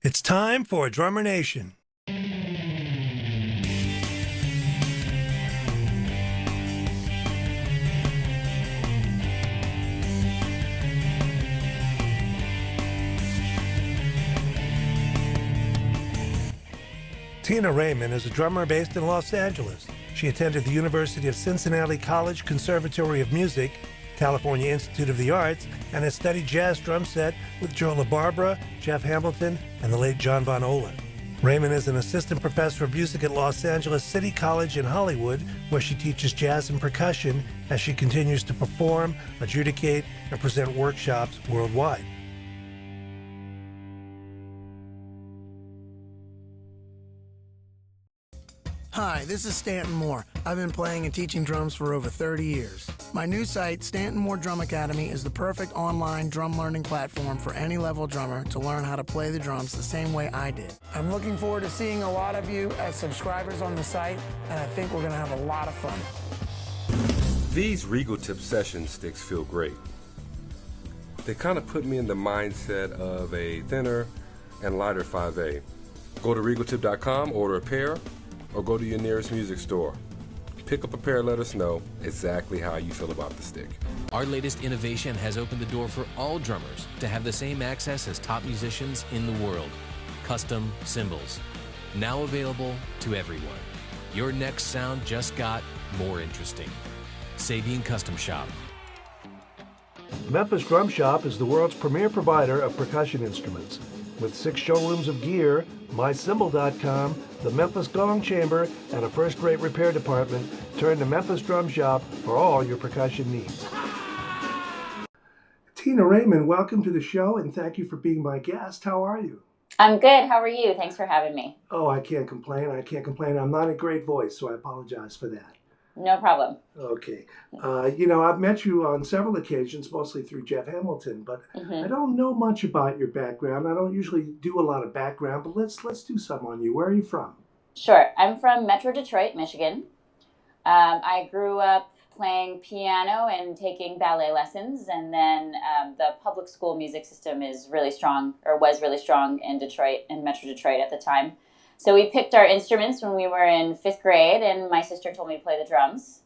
It's time for Drummer Nation. Tina Raymond is a drummer based in Los Angeles. She attended the University of Cincinnati College-Conservatory of Music, California Institute of the Arts, and has studied jazz drum set with Joe LaBarbera, Jeff Hamilton, and the late John Von Ohlen. Raymond is an assistant professor of music at Los Angeles City College in Hollywood, where she teaches jazz and percussion as she continues to perform, adjudicate, and present workshops worldwide. Hi, this is Stanton Moore. I've been playing and teaching drums for over 30 years. My new site, Stanton Moore Drum Academy, is the perfect online drum learning platform for any level drummer to learn how to play the drums the same way I did. I'm looking forward to seeing a lot of you as subscribers on the site, and I think we're going to have a lot of fun. These Regal Tip session sticks feel great. They kind of put me in the mindset of a thinner and lighter 5A. Go to regaltip.com, order a pair, or go to your nearest music store. Pick up a pair and let us know exactly how you feel about the stick. Our latest innovation has opened the door for all drummers to have the same access as top musicians in the world. Custom Cymbals. Now available to everyone. Your next sound just got more interesting. Sabian Custom Shop. Memphis Drum Shop is the world's premier provider of percussion instruments. With 6 showrooms of gear, mycymbal.com, the Memphis Gong Chamber, and a first-rate repair department, turn to Memphis Drum Shop for all your percussion needs. Tina Raymond, welcome to the show, and thank you for being my guest. How are you? I'm good. How are you? Thanks for having me. Oh, I can't complain. I'm not a great voice, so I apologize for that. No problem. Okay. I've met you on several occasions, mostly through Jeff Hamilton, but I don't know much about your background. I don't usually do a lot of background, but let's do some on you. Where are you from? Sure. I'm from Metro Detroit, Michigan. I grew up playing piano and taking ballet lessons, and then the public school music system is really strong, or was really strong in Detroit, in Metro Detroit at the time. So we picked our instruments when we were in 5th grade, and my sister told me to play the drums.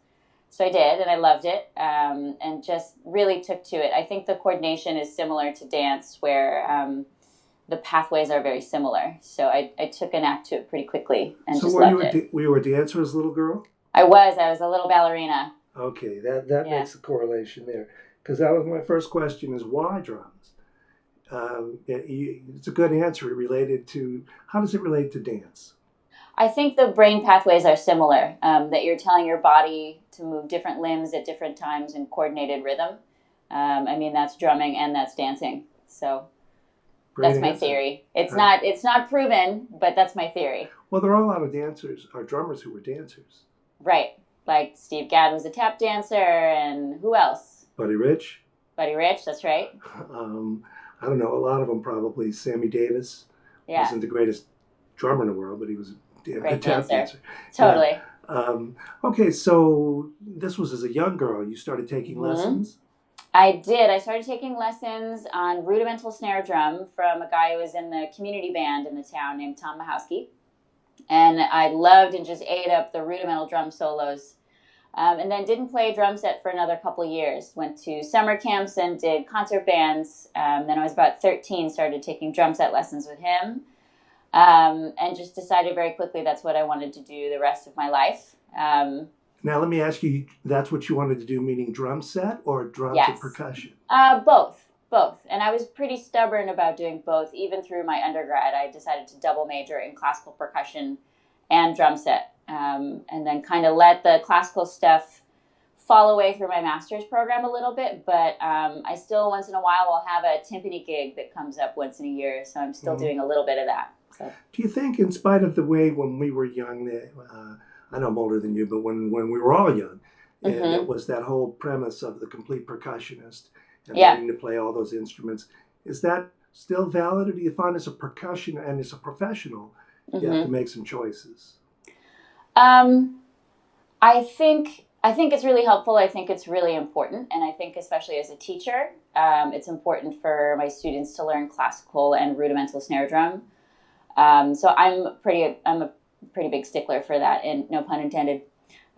So I did, and I loved it, and just really took to it. I think the coordination is similar to dance, where the pathways are very similar. So I took an act to it pretty quickly and just loved it. Were you a dancer as a little girl? I was a little ballerina. Okay, that makes a correlation there. Because that was my first question, is why drums? It's a good answer. How does it relate to dance? I think the brain pathways are similar, that you're telling your body to move different limbs at different times in coordinated rhythm. That's drumming and that's dancing. So that's my theory. It's not proven, but that's my theory. Well, there are a lot of drummers who were dancers. Right. Like Steve Gadd was a tap dancer, and who else? Buddy Rich, that's right. I don't know, a lot of them probably. Sammy Davis wasn't the greatest drummer in the world, but he was a tap dancer. Totally. Yeah. Okay, so this was as a young girl. You started taking lessons? I did. I started taking lessons on rudimental snare drum from a guy who was in the community band in the town named Tom Mahowski. And I loved and just ate up the rudimental drum solos. And then didn't play drum set for another couple of years. Went to summer camps and did concert bands. Then I was about 13, started taking drum set lessons with him. And just decided very quickly that's what I wanted to do the rest of my life. Now let me ask you, that's what you wanted to do, meaning drum set or drums and percussion? Both. And I was pretty stubborn about doing both. Even through my undergrad, I decided to double major in classical percussion and drum set. And then kind of let the classical stuff fall away through my master's program a little bit. But I still, once in a while, will have a timpani gig that comes up once in a year. So I'm still doing a little bit of that. So. Do you think, in spite of the way when we were young, I know I'm older than you, but when we were all young, and it was that whole premise of the complete percussionist and learning to play all those instruments, is that still valid, or do you find as a percussion and as a professional, you have to make some choices? I think it's really helpful. I think it's really important. And I think especially as a teacher, it's important for my students to learn classical and rudimental snare drum. So I'm a pretty big stickler for that, and no pun intended.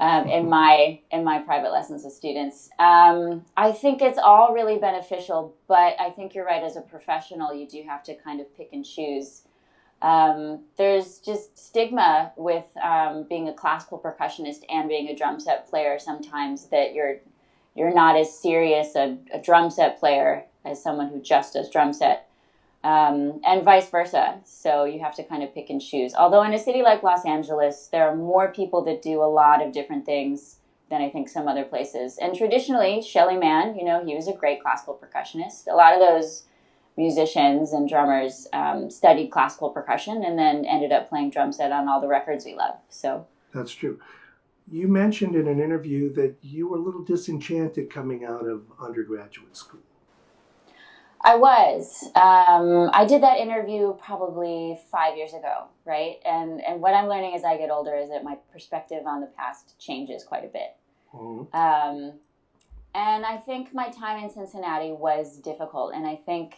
In my private lessons with students, I think it's all really beneficial. But I think you're right. As a professional, you do have to kind of pick and choose. There's just stigma with being a classical percussionist and being a drum set player sometimes, that you're not as serious a drum set player as someone who just does drum set, and vice versa. So you have to kind of pick and choose. Although in a city like Los Angeles, there are more people that do a lot of different things than I think some other places. And traditionally, Shelly Manne, he was a great classical percussionist. A lot of those musicians and drummers studied classical percussion and then ended up playing drum set on all the records we love. So that's true. You mentioned in an interview that you were a little disenchanted coming out of undergraduate school. I was. I did that interview probably 5 years ago, right? And what I'm learning as I get older is that my perspective on the past changes quite a bit. Mm-hmm. And I think my time in Cincinnati was difficult. And I think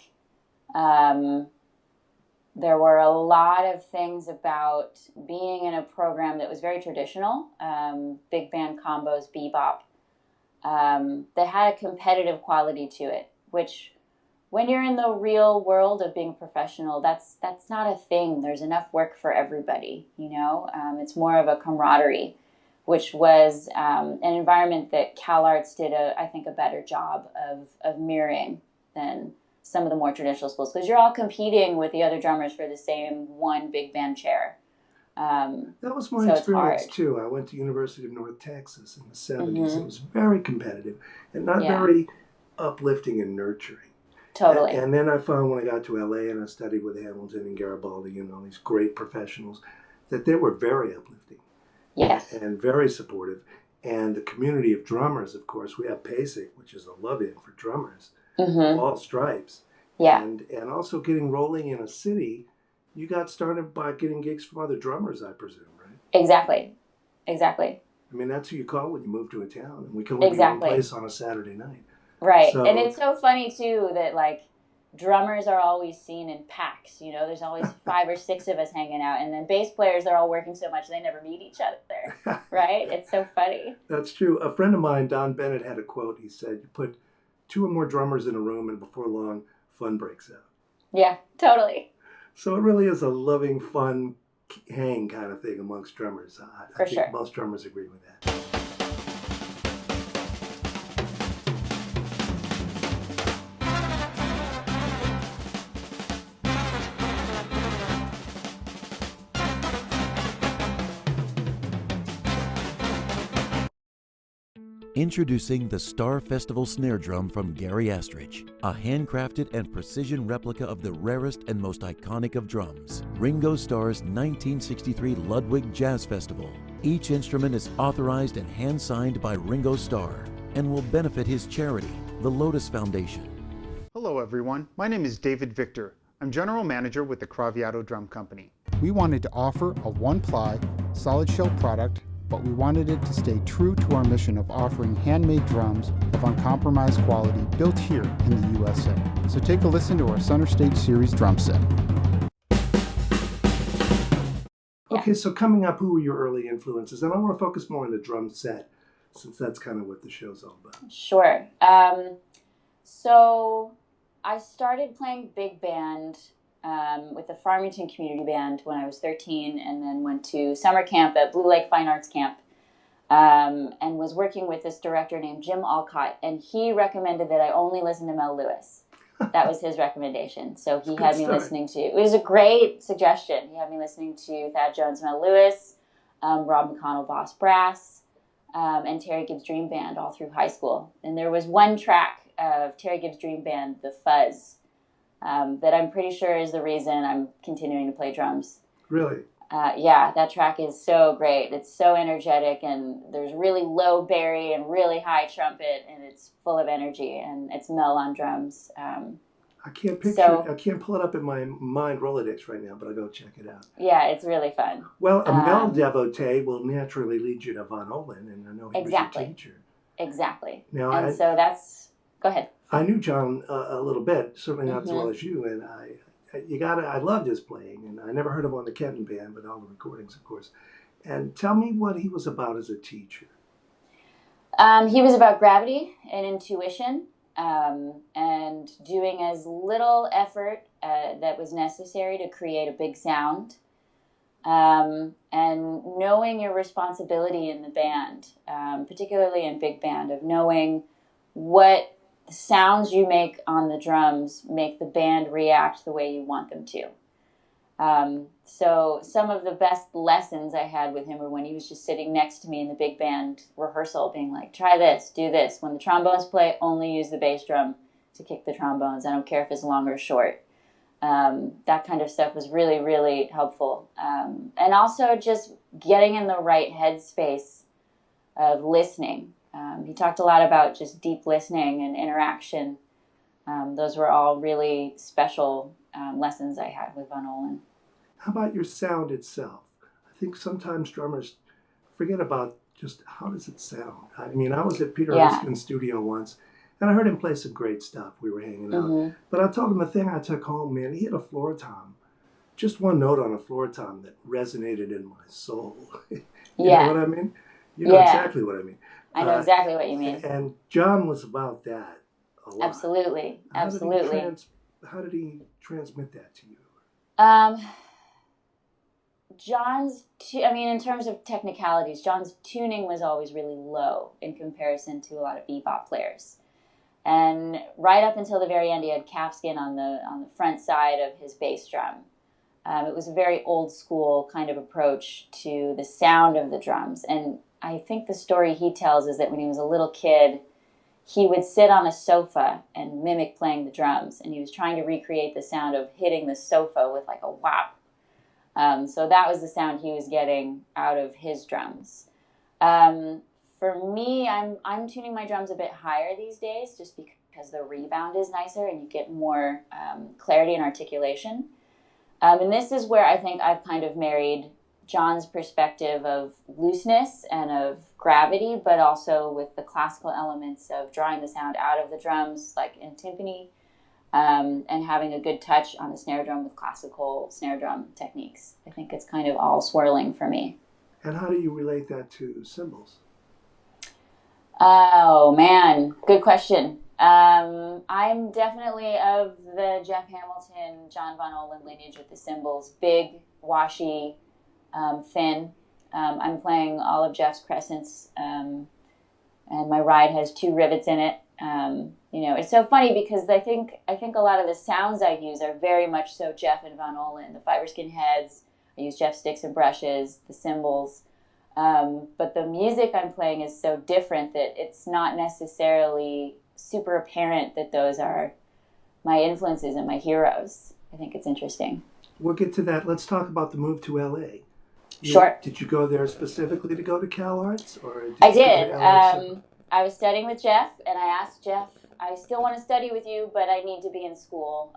there were a lot of things about being in a program that was very traditional, big band combos, bebop, that had a competitive quality to it, which when you're in the real world of being a professional, that's not a thing. There's enough work for everybody, It's more of a camaraderie, which was an environment that CalArts did, I think, a better job of mirroring than some of the more traditional schools, because you're all competing with the other drummers for the same one big band chair. That was my experience too. I went to University of North Texas in the 70s. Mm-hmm. It was very competitive and not very uplifting and nurturing. Totally. And then I found when I got to LA and I studied with Hamilton and Garibaldi and all these great professionals, that they were very uplifting. Yes. And very supportive. And the community of drummers, of course, we have PASIC, which is a love-in for drummers, mm-hmm. of all stripes. Yeah. And also getting rolling in a city, you got started by getting gigs from other drummers, I presume, right? Exactly. I mean, that's who you call when you move to a town. And we can only be one place on a Saturday night. Right. So, and it's so funny, too, that, drummers are always seen in packs. There's always 5 or 6 of us hanging out. And then bass players, they're all working so much they never meet each other. Right? It's so funny. That's true. A friend of mine, Don Bennett, had a quote. He said, you put 2 or more drummers in a room and before long, fun breaks out. Yeah, totally. So it really is a loving, fun hang kind of thing amongst drummers. I think most drummers agree with that. Introducing the Star Festival snare drum from Gary Astridge, a handcrafted and precision replica of the rarest and most iconic of drums, Ringo Starr's 1963 Ludwig Jazz Festival. Each instrument is authorized and hand-signed by Ringo Starr and will benefit his charity, the Lotus Foundation. Hello everyone, my name is David Victor. I'm General Manager with the Craviato Drum Company. We wanted to offer a one-ply, solid shell product, but we wanted it to stay true to our mission of offering handmade drums of uncompromised quality built here in the USA. So take a listen to our Center Stage Series drum set. Okay, so coming up, who were your early influences? And I want to focus more on the drum set, since that's kind of what the show's all about. Sure. So I started playing big band with the Farmington Community Band when I was 13, and then went to summer camp at Blue Lake Fine Arts Camp, and was working with this director named Jim Alcott, and he recommended that I only listen to Mel Lewis. That was his recommendation. So he had me listening to, it was a great suggestion. He had me listening to Thad Jones, Mel Lewis, Rob McConnell, Boss Brass, and Terry Gibbs Dream Band all through high school. And there was one track of Terry Gibbs Dream Band, The Fuzz, that I'm pretty sure is the reason I'm continuing to play drums. Really? Yeah, that track is so great. It's so energetic, and there's really low bari and really high trumpet, and it's full of energy, and it's Mel on drums. I can't picture I can't pull it up in my mind Rolodex right now, but I'll go check it out. Yeah, it's really fun. Well, a Mel devotee will naturally lead you to Von Ohlen, and I know he was your teacher. Exactly. Now, so that's, go ahead. I knew John a little bit, certainly not as well as you, and I loved his playing, and I never heard him on the Kenton Band, but all the recordings, of course. And tell me what he was about as a teacher. He was about gravity and intuition, and doing as little effort that was necessary to create a big sound, and knowing your responsibility in the band, particularly in big band, of knowing what sounds you make on the drums make the band react the way you want them to. So some of the best lessons I had with him were when he was just sitting next to me in the big band rehearsal being like, try this, do this. When the trombones play, only use the bass drum to kick the trombones. I don't care if it's long or short. That kind of stuff was really, really helpful. And also just getting in the right headspace of listening. He talked a lot about just deep listening and interaction. Those were all really special lessons I had with Von Ohlen. How about your sound itself? I think sometimes drummers forget about just how does it sound. I mean, I was at Peter Erskine's studio once, and I heard him play some great stuff. We were hanging out. But I told him the thing I took home, man, he had a floor tom. Just one note on a floor tom that resonated in my soul. You know what I mean? You know exactly what I mean. I know exactly what you mean. And John was about that a lot. Absolutely. How did he transmit that to you? In terms of technicalities, John's tuning was always really low in comparison to a lot of bebop players. And right up until the very end, he had calfskin on the front side of his bass drum. It was a very old school kind of approach to the sound of the drums. And I think the story he tells is that when he was a little kid, he would sit on a sofa and mimic playing the drums. And he was trying to recreate the sound of hitting the sofa with like a whop. So that was the sound he was getting out of his drums. For me, I'm tuning my drums a bit higher these days just because the rebound is nicer and you get more clarity and articulation. And this is where I think I've kind of married John's perspective of looseness and of gravity, but also with the classical elements of drawing the sound out of the drums, like in timpani, and having a good touch on the snare drum with classical snare drum techniques. I think it's kind of all swirling for me. And how do you relate that to cymbals? Oh, man. Good question. I'm definitely of the Jeff Hamilton, John Von Ohlen lineage with the cymbals. Big, washy, thin. I'm playing all of Jeff's crescents, and my ride has 2 rivets in it. It's so funny because I think a lot of the sounds I use are very much so Jeff and Von Ohlen. The fiber skin heads, I use Jeff sticks and brushes, the cymbals. But the music I'm playing is so different that it's not necessarily super apparent that those are my influences and my heroes. I think it's interesting. We'll get to that. Let's talk about the move to LA. Sure. Did you go there specifically to go to Cal Arts? I did. I was studying with Jeff, and I asked Jeff, I still want to study with you, but I need to be in school.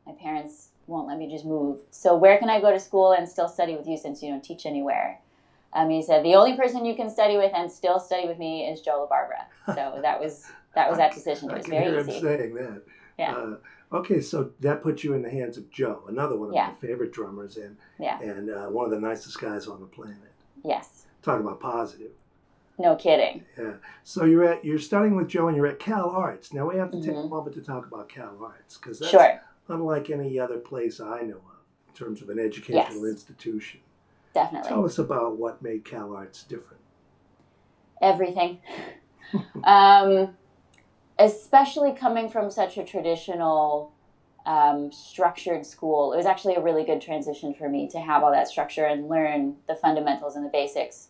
My parents won't let me just move. So where can I go to school and still study with you since you don't teach anywhere? He said, the only person you can study with and still study with me is Joe LaBarbera. So that was that decision. It was very easy. I can hear him saying that. Yeah. Okay, so that put you in the hands of Joe, another one of my favorite drummers and one of the nicest guys on the planet. Yes. Talk about positive. No kidding. Yeah. So you're studying with Joe and you're at Cal Arts. Now we have to take a moment to talk about Cal Arts because that's unlike any other place I know of in terms of an educational institution. Definitely. Tell us about what made Cal Arts different. Everything. Especially coming from such a traditional, structured school. It was actually a really good transition for me to have all that structure and learn the fundamentals and the basics.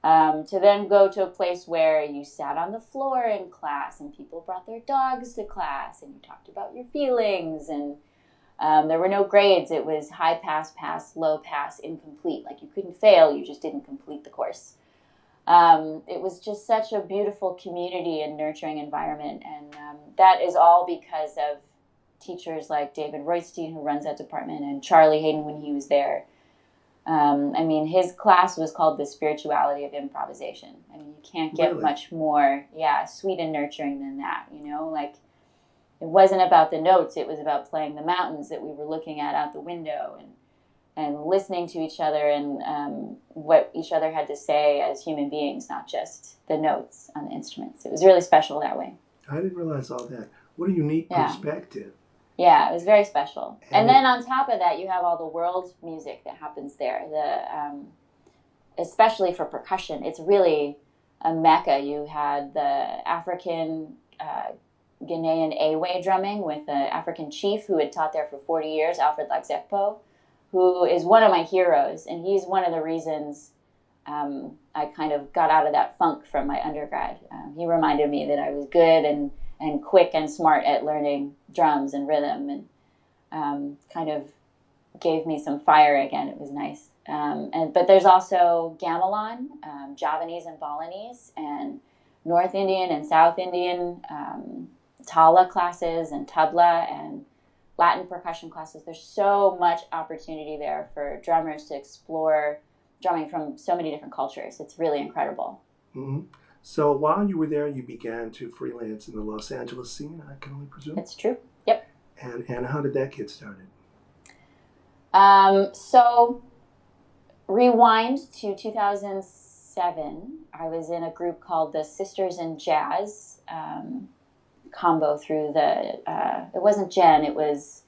To then go to a place where you sat on the floor in class and people brought their dogs to class and you talked about your feelings and there were no grades. It was high pass, pass, low pass, incomplete. Like you couldn't fail, you just didn't complete the course. It was just such a beautiful community and nurturing environment. And that is all because of teachers like David Roystein, who runs that department, and Charlie Hayden when he was there. His class was called The Spirituality of Improvisation. I mean, you can't get much more, sweet and nurturing than that, Like, it wasn't about the notes. It was about playing the mountains that we were looking at out the window. And and listening to each other and what each other had to say as human beings, not just the notes on the instruments. It was really special that way. I didn't realize all that. What a unique perspective. Yeah, it was very special. And then on top of that, you have all the world music that happens there. Especially for percussion, it's really a mecca. You had the African Ghanaian Awe drumming with an African chief who had taught there for 40 years, Alfred Lagzekpo, who is one of my heroes, and he's one of the reasons I kind of got out of that funk from my undergrad. He reminded me that I was good and quick and smart at learning drums and rhythm, and kind of gave me some fire again. It was nice. But there's also gamelan, Javanese and Balinese, and North Indian and South Indian tala classes and tabla and Latin percussion classes. There's so much opportunity there for drummers to explore drumming from so many different cultures. It's really incredible. Mm-hmm. So while you were there, you began to freelance in the Los Angeles scene, I can only presume? It's true. Yep. And how did that get started? So rewind to 2007. I was in a group called the Sisters in Jazz combo through the, it wasn't Jen, it was,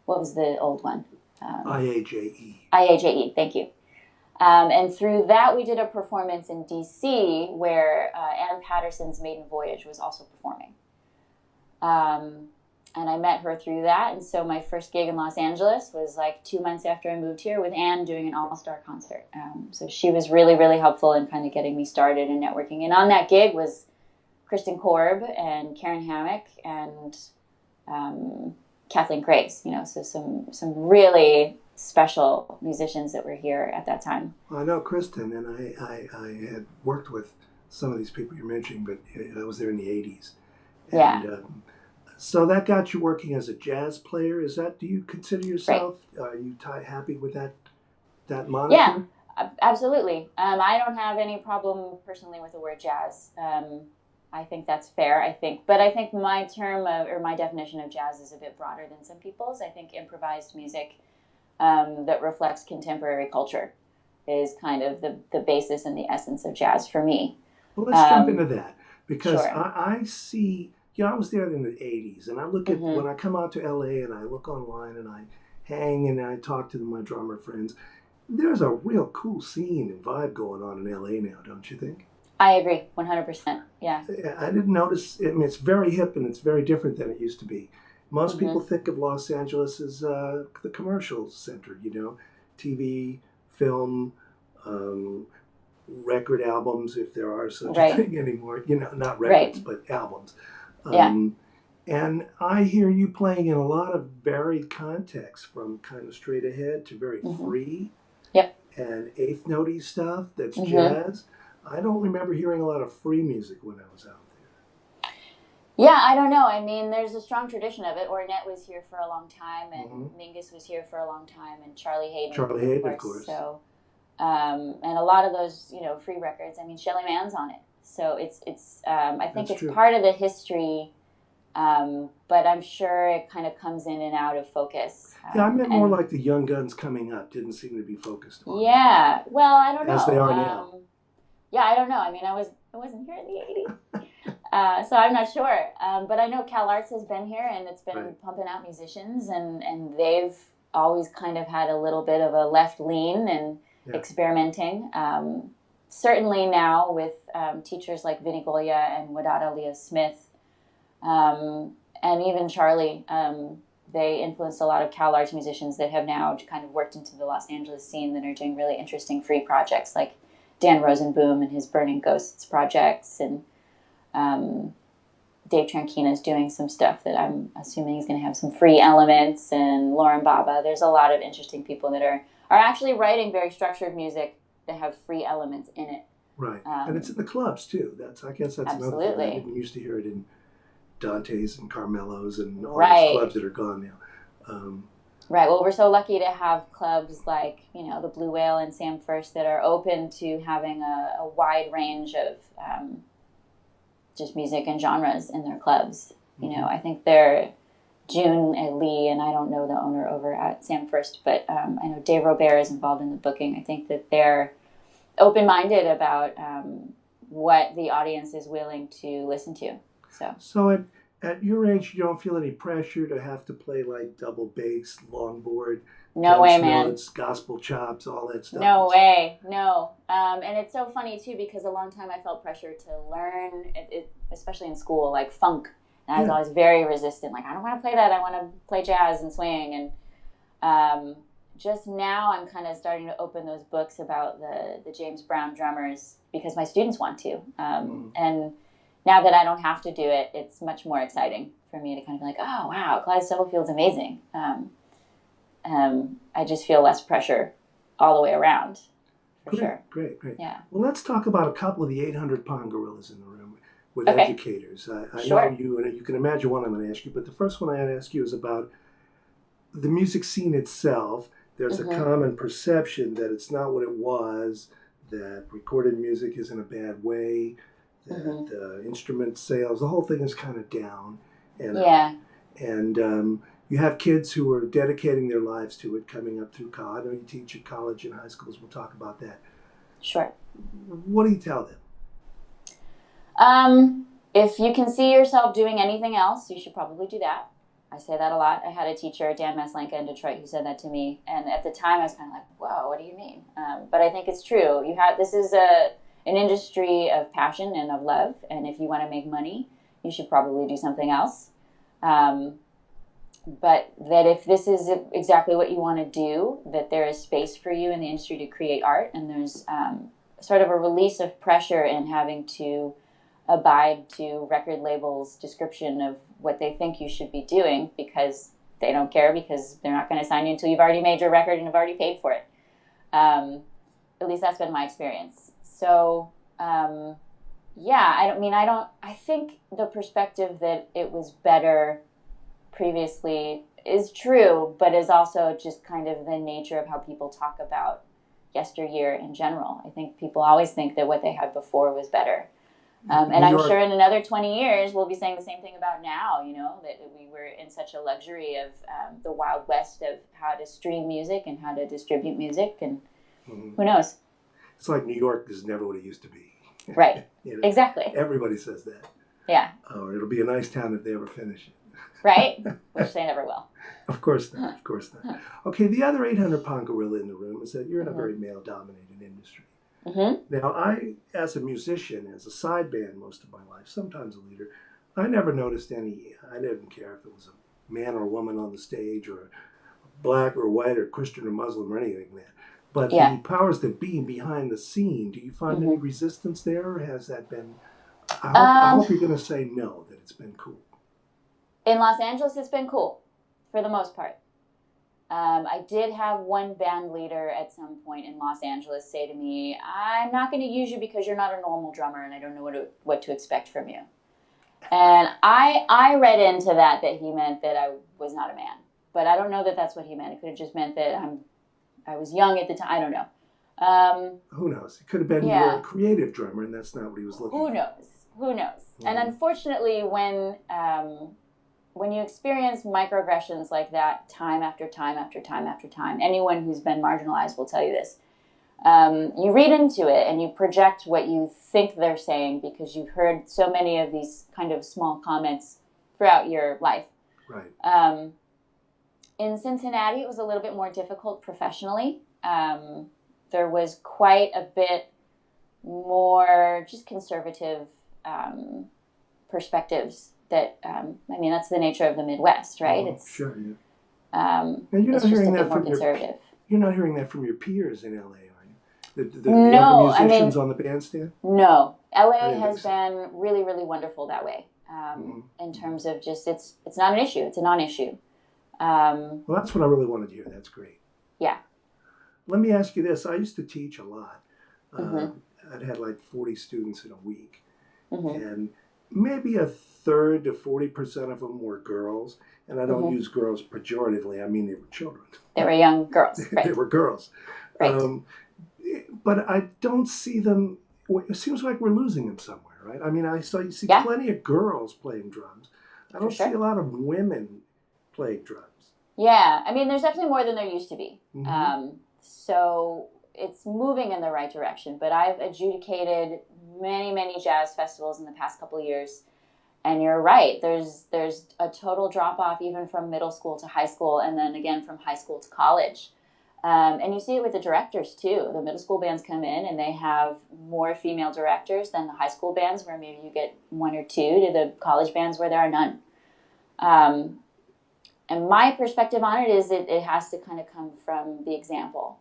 what was the old one? IAJE. IAJE, thank you. And through that, we did a performance in D.C. where Ann Patterson's Maiden Voyage was also performing. And I met her through that. And so my first gig in Los Angeles was like 2 months after I moved here with Ann doing an all-star concert. So she was really, really helpful in kind of getting me started in networking. And on that gig was Kristen Korb and Karen Hammock and Kathleen Grace, you know, so some really special musicians that were here at that time. Well, I know Kristen, and I had worked with some of these people you're mentioning, but I was there in the 80s. And, yeah. So that got you working as a jazz player. Is that, do you consider yourself, are you happy with that moniker? Yeah, absolutely. I don't have any problem personally with the word jazz. I think that's fair, but I think my term or my definition of jazz is a bit broader than some people's. I think improvised music that reflects contemporary culture is kind of the basis and the essence of jazz for me. Well, let's jump into that, because sure. I see, I was there in the 80s, and I look at, when I come out to LA and I look online and I hang and I talk to my drummer friends, there's a real cool scene and vibe going on in LA now, don't you think? I agree, 100%, yeah. I didn't notice, I mean, it's very hip and it's very different than it used to be. Most people think of Los Angeles as the commercial center, you know, TV, film, record albums, if there are such a thing anymore, you know, not records, but albums. And I hear you playing in a lot of varied contexts, from kind of straight ahead to very free. Yep. And eighth note-y stuff that's jazz. I don't remember hearing a lot of free music when I was out there. Yeah, I don't know. I mean, there's a strong tradition of it. Ornette was here for a long time, and Mingus was here for a long time, and Charlie Hayden, of course. So, and a lot of those, you know, free records. I mean, Shelly Mann's on it. So it's I think it's part of the history, but I'm sure it kind of comes in and out of focus. Yeah, I meant more like the young guns coming up didn't seem to be focused on. Yeah, well, I don't know. As they are now. Yeah, I don't know. I mean, I wasn't here in the 80s, so I'm not sure. But I know Cal Arts has been here, and it's been pumping out musicians, and they've always kind of had a little bit of a left lean and experimenting. Certainly now with teachers like Vinnie Goya and Wadada Leah Smith, and even Charlie, they influenced a lot of Cal Arts musicians that have now kind of worked into the Los Angeles scene that are doing really interesting free projects, like Dan Rosenboom and his Burning Ghosts projects, and Dave Trankina's doing some stuff that I'm assuming is going to have some free elements, and Lauren Baba. There's a lot of interesting people that are actually writing very structured music that have free elements in it. Right, and it's in the clubs too. I guess that's another thing. I didn't used to hear it in Dante's and Carmelo's and all these clubs that are gone now. Right. Well, we're so lucky to have clubs like, you know, the Blue Whale and Sam First that are open to having a wide range of just music and genres in their clubs. You know, I think they're June and Lee, and I don't know the owner over at Sam First, but I know Dave Robert is involved in the booking. I think that they're open-minded about what the audience is willing to listen to. So at your age, you don't feel any pressure to have to play like double bass, longboard, no way, man, notes, gospel chops, all that stuff. No way, no. And it's so funny too, because a long time I felt pressure to learn it, especially in school, like funk. And I was always very resistant. Like, I don't want to play that. I want to play jazz and swing. And just now I'm kind of starting to open those books about the James Brown drummers because my students want to. And now that I don't have to do it, it's much more exciting for me to kind of be like, oh, wow, Clyde Stubblefield's amazing. I just feel less pressure all the way around, for sure. Great. Yeah. Well, let's talk about a couple of the 800-pound gorillas in the room with educators. I know you, and you can imagine what I'm going to ask you, but the first one I ask you is about the music scene itself. There's a common perception that it's not what it was, that recorded music is in a bad way, that instrument sales, the whole thing is kind of down. And you have kids who are dedicating their lives to it, coming up through college. I know you teach at college and high schools. We'll talk about that. Sure. What do you tell them? If you can see yourself doing anything else, you should probably do that. I say that a lot. I had a teacher, Dan Maslenka in Detroit, who said that to me. And at the time, I was kind of like, whoa, what do you mean? But I think it's true. This is an industry of passion and of love. And if you want to make money, you should probably do something else. But that if this is exactly what you want to do, that there is space for you in the industry to create art. And there's sort of a release of pressure in having to abide to record labels' description of what they think you should be doing, because they don't care, because they're not going to sign you until you've already made your record and have already paid for it. At least that's been my experience. So, I think the perspective that it was better previously is true, but is also just kind of the nature of how people talk about yesteryear in general. I think people always think that what they had before was better. And I'm sure in another 20 years, we'll be saying the same thing about now, that we were in such a luxury of the Wild West of how to stream music and how to distribute music, and who knows? It's like New York is never what it used to be. Right. Exactly. Everybody says that. Yeah. Oh, it'll be a nice town if they ever finish it. Right? Which they never will. Of course not. Okay, the other 800-pound gorilla in the room is that you're in a very male-dominated industry. Now, I, as a musician, as a side band most of my life, sometimes a leader, I never noticed I didn't care if it was a man or a woman on the stage, or black or white or Christian or Muslim or anything like that. But the powers that be behind the scene, do you find any resistance there, or has that been, I hope you're going to say no, that it's been cool. In Los Angeles, it's been cool, for the most part. I did have one band leader at some point in Los Angeles say to me, I'm not going to use you because you're not a normal drummer and I don't know what to expect from you. And I read into that he meant that I was not a man. But I don't know that that's what he meant. It could have just meant that I was young at the time. I don't know. Who knows? It could have been you're a creative drummer and that's not what he was looking for. Who knows? And unfortunately, when you experience microaggressions like that time after time after time after time, anyone who's been marginalized will tell you this. You read into it and you project what you think they're saying because you've heard so many of these kind of small comments throughout your life. Right. In Cincinnati, it was a little bit more difficult professionally. There was quite a bit more just conservative perspectives that, that's the nature of the Midwest, right? Oh, it's sure, yeah. And you're not hearing that from you're not hearing that from your peers in LA, are you? The other musicians on the bandstand? No. LA has been really, really wonderful that way. In terms of just, it's not an issue. It's a non-issue. Well, that's what I really wanted to hear. That's great. Yeah. Let me ask you this. I used to teach a lot. I'd had like 40 students in a week. And maybe a third to 40% of them were girls. And I don't use girls pejoratively. I mean, they were children. They were young girls. Right. They were girls. Right. But I don't see them. It seems like we're losing them somewhere, right? I mean, you see plenty of girls playing drums. I don't see a lot of women playing drums. Yeah, I mean, there's definitely more than there used to be. Mm-hmm. So it's moving in the right direction. But I've adjudicated many, many jazz festivals in the past couple of years. And you're right. There's a total drop-off even from middle school to high school, and then again from high school to college. And you see it with the directors, too. The middle school bands come in, and they have more female directors than the high school bands, where maybe you get one or two, to the college bands where there are none. And my perspective on it is it has to kind of come from the example.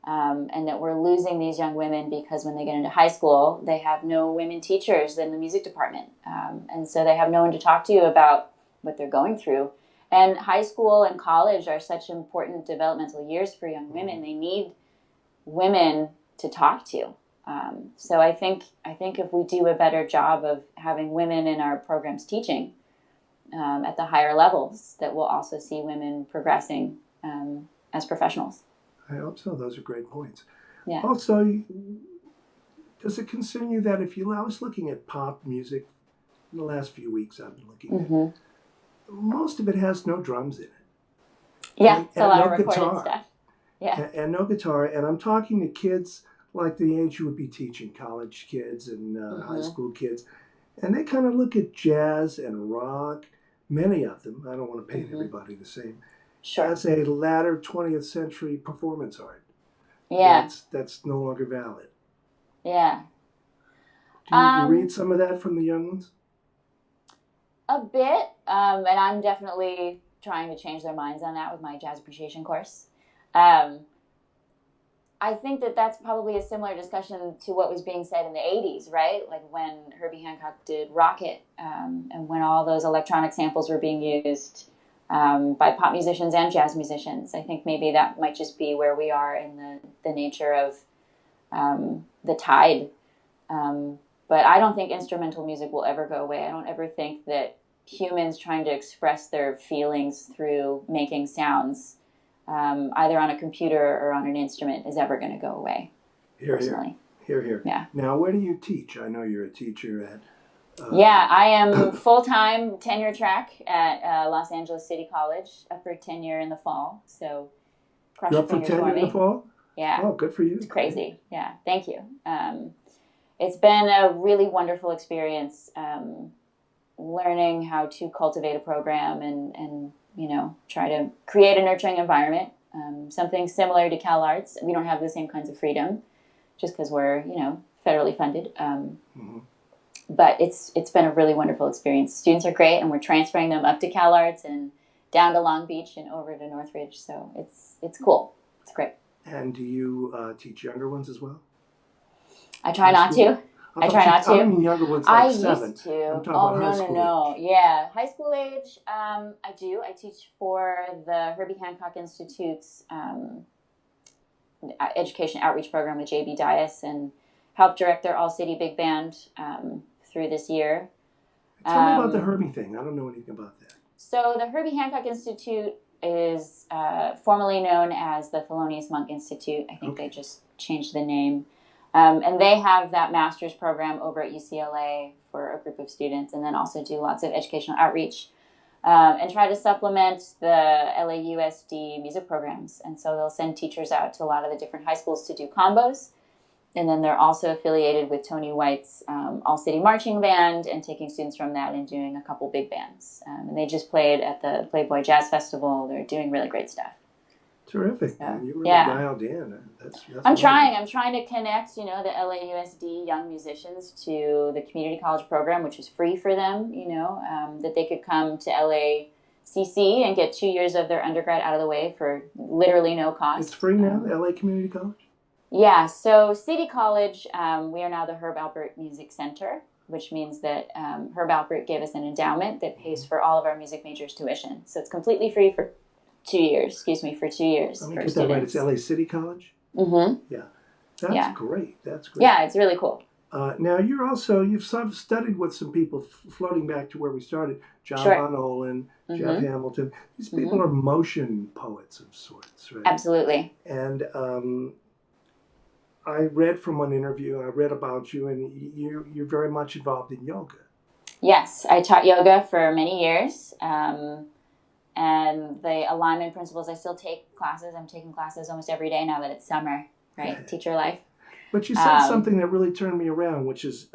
And that we're losing these young women because when they get into high school, they have no women teachers in the music department. And so they have no one to talk to about what they're going through. And high school and college are such important developmental years for young women. They need women to talk to. So I think if we do a better job of having women in our programs teaching at the higher levels, that we'll also see women progressing as professionals. I hope so. Those are great points. Yeah. Also, does it concern you that I was looking at pop music in the last few weeks, I've been looking at, most of it has no drums in it. Yeah, it's a lot no of recorded guitar. stuff. Yeah. And no guitar. And I'm talking to kids like the age you would be teaching, college kids and high school kids. And they kind of look at jazz and rock, many of them, I don't want to paint everybody the same, as a latter 20th century performance art. Yeah. That's no longer valid. Yeah. Do you read some of that from the young ones? A bit. And I'm definitely trying to change their minds on that with my jazz appreciation course. I think that that's probably a similar discussion to what was being said in the 80s, right? Like when Herbie Hancock did Rocket, and when all those electronic samples were being used by pop musicians and jazz musicians. I think maybe that might just be where we are in the nature of the tide. But I don't think instrumental music will ever go away. I don't ever think that humans trying to express their feelings through making sounds, either on a computer or on an instrument, is ever going to go away. Personally. Here. Yeah. Now, where do you teach? I know you're a teacher at... Yeah, I am full-time tenure track at Los Angeles City College, up for tenure in the fall. So, cross You're your up for fingers for tenure me. in the fall? Yeah. Oh, good for you. It's crazy. Yeah, thank you. It's been a really wonderful experience learning how to cultivate a program and try to create a nurturing environment. Something similar to Cal Arts. We don't have the same kinds of freedom just because we're, federally funded. But it's been a really wonderful experience. Students are great, and we're transferring them up to Cal Arts and down to Long Beach and over to Northridge. So it's cool. It's great. And do you teach younger ones as well? I try not to. I try not to. I mean younger ones like 7. Used to. I'm talking about high school No. age. Yeah, high school age. I do. I teach for the Herbie Hancock Institute's education outreach program with J.B. Dias, and help direct their all-city big band through this year. Tell me about the Herbie thing. I don't know anything about that. So the Herbie Hancock Institute is formerly known as the Thelonious Monk Institute. I think they just changed the name. And they have that master's program over at UCLA for a group of students, and then also do lots of educational outreach and try to supplement the LAUSD music programs. And so they'll send teachers out to a lot of the different high schools to do combos. And then they're also affiliated with Tony White's All-City Marching Band and taking students from that and doing a couple big bands. And they just played at the Playboy Jazz Festival. They're doing really great stuff. Terrific. So, You're really dialed in. That's I'm trying to connect, the LAUSD young musicians to the community college program, which is free for them, that they could come to LACC and get 2 years of their undergrad out of the way for literally no cost. It's free now, LA Community College? Yeah, so City College, we are now the Herb Alpert Music Center, which means that Herb Alpert gave us an endowment that pays for all of our music majors' tuition. So it's completely free for 2 years. Excuse me, for 2 years. Let me for get students. that right. It's LA City College? Mm-hmm. Yeah. That's great. Yeah, it's really cool. Now, you've studied with some people, floating back to where we started, John Von Ohlen, Jeff Hamilton. These people are motion poets of sorts, right? Absolutely. And I read from one interview, I read about you, and you're very much involved in yoga. Yes, I taught yoga for many years. And the alignment principles, I still take classes. I'm taking classes almost every day now that it's summer, right? Teacher life. But you said something that really turned me around, which is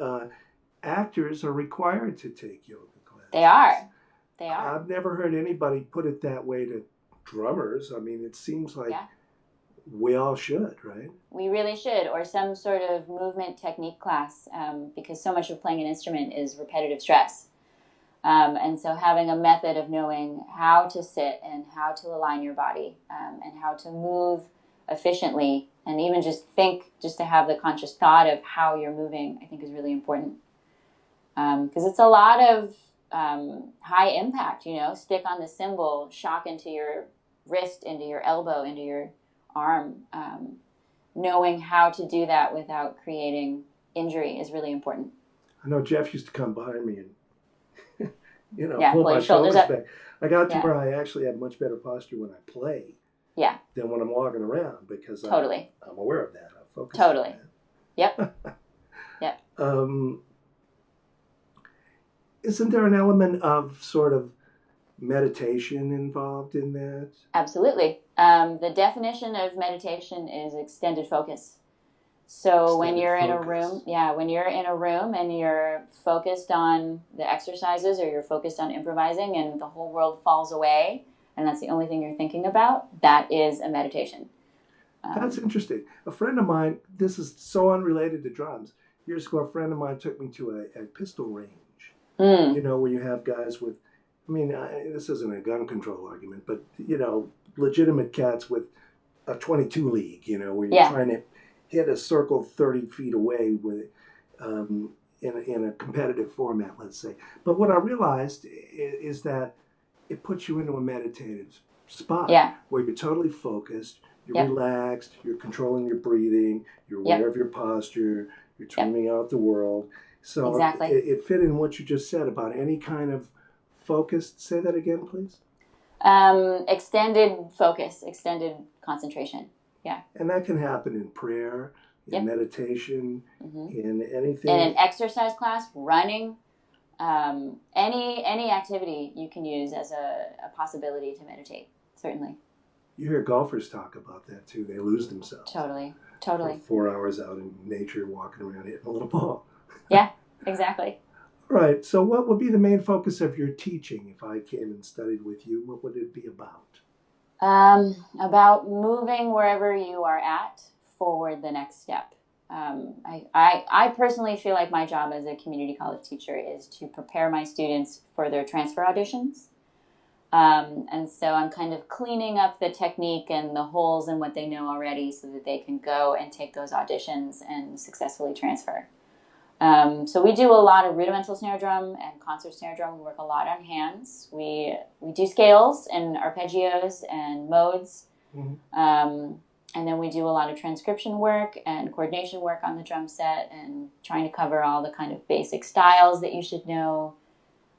actors are required to take yoga classes. They are. They are. I've never heard anybody put it that way to drummers. I mean, it seems like we all should, right? We really should, or some sort of movement technique class, because so much of playing an instrument is repetitive stress. And so having a method of knowing how to sit and how to align your body and how to move efficiently, and even just to have the conscious thought of how you're moving, I think is really important. Because it's a lot of high impact, stick on the cymbal, shock into your wrist, into your elbow, into your arm. Knowing how to do that without creating injury is really important. I know Jeff used to come behind me and pull my your shoulders up. back. I got to where I actually have much better posture when I play than when I'm walking around, because totally. I'm aware of that. I'm focused totally. on that. Yep. Yep. Isn't there an element of sort of meditation involved in that? Absolutely. The definition of meditation is extended focus. So when you're in a room, and you're focused on the exercises, or you're focused on improvising, and the whole world falls away, and that's the only thing you're thinking about, that is a meditation. That's interesting. A friend of mine, this is so unrelated to drums. Years ago, a friend of mine took me to a pistol range. Where you have guys with, this isn't a gun control argument, but, legitimate cats with a 22 league, where you're trying to hit a circle 30 feet away with in a competitive format, let's say. But what I realized is that it puts you into a meditative spot where you're totally focused, you're relaxed, you're controlling your breathing, you're aware of your posture, you're tuning out the world. So it fit in what you just said about any kind of focus. Say that again, please. Extended focus, extended concentration. Yeah. And that can happen in prayer, in meditation, in anything. In an exercise class, running, any activity you can use as a possibility to meditate, certainly. You hear golfers talk about that too. They lose themselves. Totally. For 4 hours out in nature, walking around hitting a little ball. Yeah, exactly. Right. So what would be the main focus of your teaching if I came and studied with you? What would it be about? About moving wherever you are at forward the next step. I personally feel like my job as a community college teacher is to prepare my students for their transfer auditions. And so I'm kind of cleaning up the technique and the holes in what they know already so that they can go and take those auditions and successfully transfer. So we do a lot of rudimental snare drum and concert snare drum. We work a lot on hands. We do scales and arpeggios and modes. And then we do a lot of transcription work and coordination work on the drum set, and trying to cover all the kind of basic styles that you should know.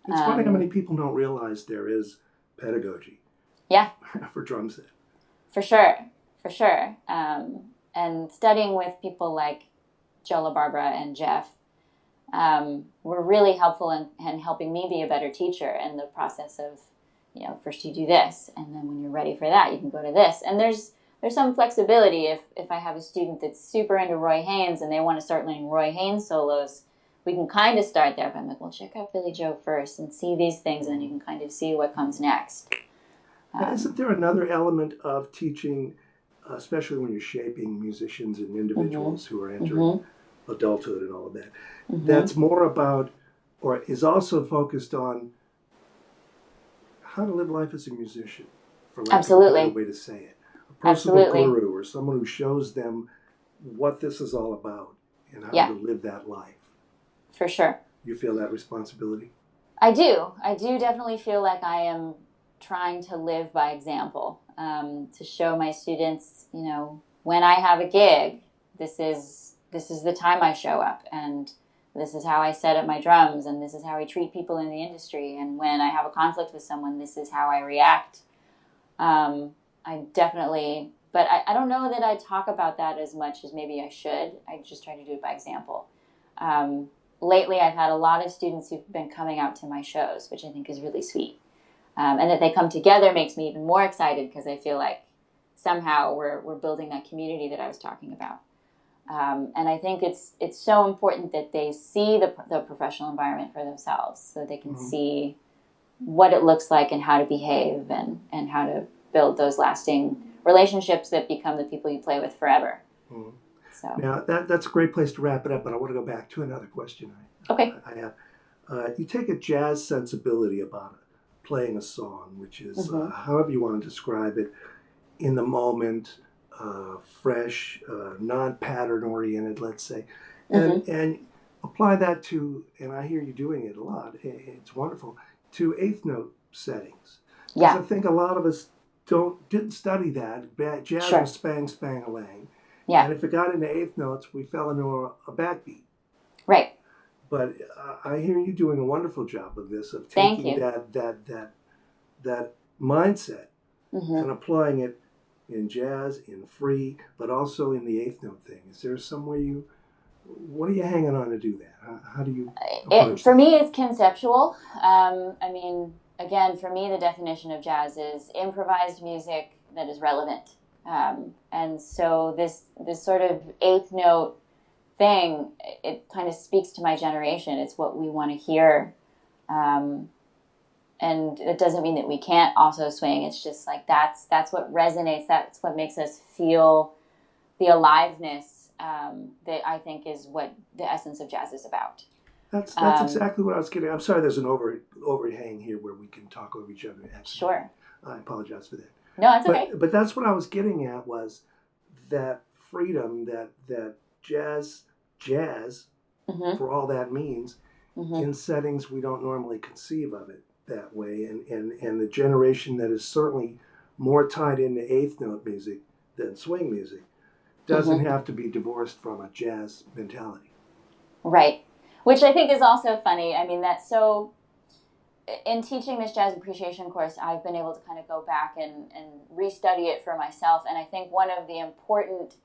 It's funny how many people don't realize there is pedagogy. For drum set. For sure. And studying with people like Joe LaBarbera and Jeff were really helpful in helping me be a better teacher in the process of, first you do this, and then when you're ready for that, you can go to this. And there's some flexibility. If I have a student that's super into Roy Haynes and they want to start learning Roy Haynes solos, we can kind of start there. But I'm like, well, check out Billy Joe first and see these things, and then you can kind of see what comes next. Isn't there another element of teaching, especially when you're shaping musicians and individuals who are entering adulthood and all of that, that's more about, or is also focused on, how to live life as a musician, for lack of a better way to say it. A personal guru, or someone who shows them what this is all about and how to live that life. For sure. You feel that responsibility? I do. I do definitely feel like I am trying to live by example, to show my students, when I have a gig, this is the time I show up, and this is how I set up my drums, and this is how I treat people in the industry. And when I have a conflict with someone, this is how I react. I definitely, but I don't know that I talk about that as much as maybe I should. I just try to do it by example. Lately, I've had a lot of students who've been coming out to my shows, which I think is really sweet. And that they come together makes me even more excited because I feel like somehow we're building that community that I was talking about. And I think it's so important that they see the professional environment for themselves so they can see what it looks like and how to behave and how to build those lasting relationships that become the people you play with forever. So now that's a great place to wrap it up, but I want to go back to another question I have. You take a jazz sensibility about playing a song, which is however you want to describe it, in the moment, fresh, non-pattern oriented, let's say, and apply that to, and I hear you doing it a lot, it's wonderful, to eighth note settings. Yeah. I think a lot of us didn't study that. Jazz was spang, spang-a-lang. Yeah. And if it got into eighth notes, we fell into a backbeat. Right. But I hear you doing a wonderful job of this, of taking that mindset and applying it in jazz, in free, but also in the eighth note thing. Is there some way what are you hanging on to do that? How do you approach for that? me, it's conceptual. I mean, again, for me, the definition of jazz is improvised music that is relevant. And so this sort of eighth note thing, it kind of speaks to my generation. It's what we want to hear. And it doesn't mean that we can't also swing. It's just like that's what resonates. That's what makes us feel the aliveness that I think is what the essence of jazz is about. That's exactly what I was getting. I'm sorry, there's an overhang here where we can talk over each other. Sure. I apologize for that. No, it's okay. But that's what I was getting at, was that freedom, that jazz, for all that means, in settings we don't normally conceive of it that way, and the generation that is certainly more tied into eighth note music than swing music doesn't have to be divorced from a jazz mentality. Right. Which I think is also funny. I mean, that's so... In teaching this jazz appreciation course, I've been able to kind of go back and restudy it for myself. And I think one of the important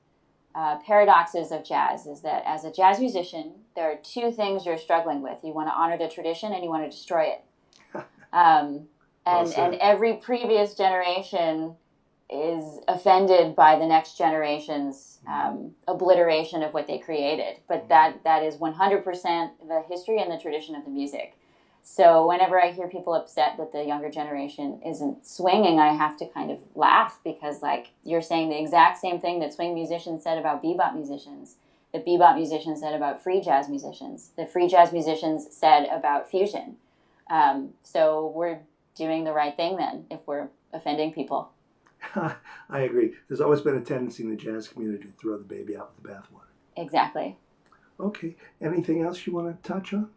paradoxes of jazz is that as a jazz musician, there are two things you're struggling with. You want to honor the tradition and you want to destroy it. And every previous generation is offended by the next generation's obliteration of what they created. But that is 100% the history and the tradition of the music. So whenever I hear people upset that the younger generation isn't swinging, I have to kind of laugh because, like, you're saying the exact same thing that swing musicians said about bebop musicians, that bebop musicians said about free jazz musicians, that free jazz musicians said about fusion. So we're doing the right thing then if we're offending people. I agree. There's always been a tendency in the jazz community to throw the baby out with the bathwater. Exactly. Okay. Anything else you want to touch on?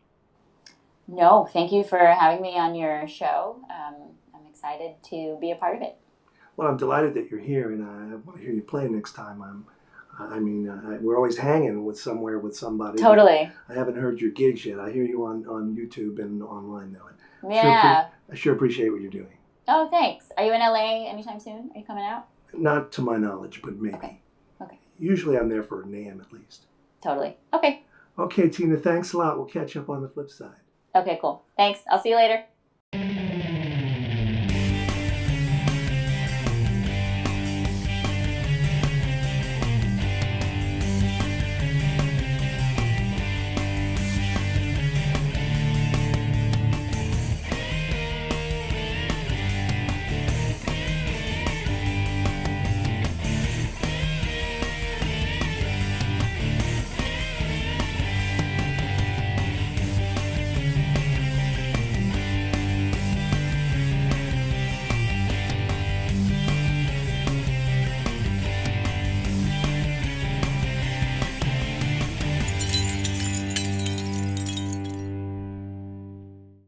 No, thank you for having me on your show. I'm excited to be a part of it. Well, I'm delighted that you're here, and I want to hear you play next time. We're always hanging with somebody. Totally. I haven't heard your gigs yet. I hear you on YouTube and online, though. Yeah. I sure appreciate what you're doing. Oh, thanks. Are you in LA anytime soon? Are you coming out? Not to my knowledge, but maybe. Okay. Usually I'm there for a NAMM at least. Totally. Okay. Okay, Tina, thanks a lot. We'll catch up on the flip side. Okay, cool. Thanks. I'll see you later.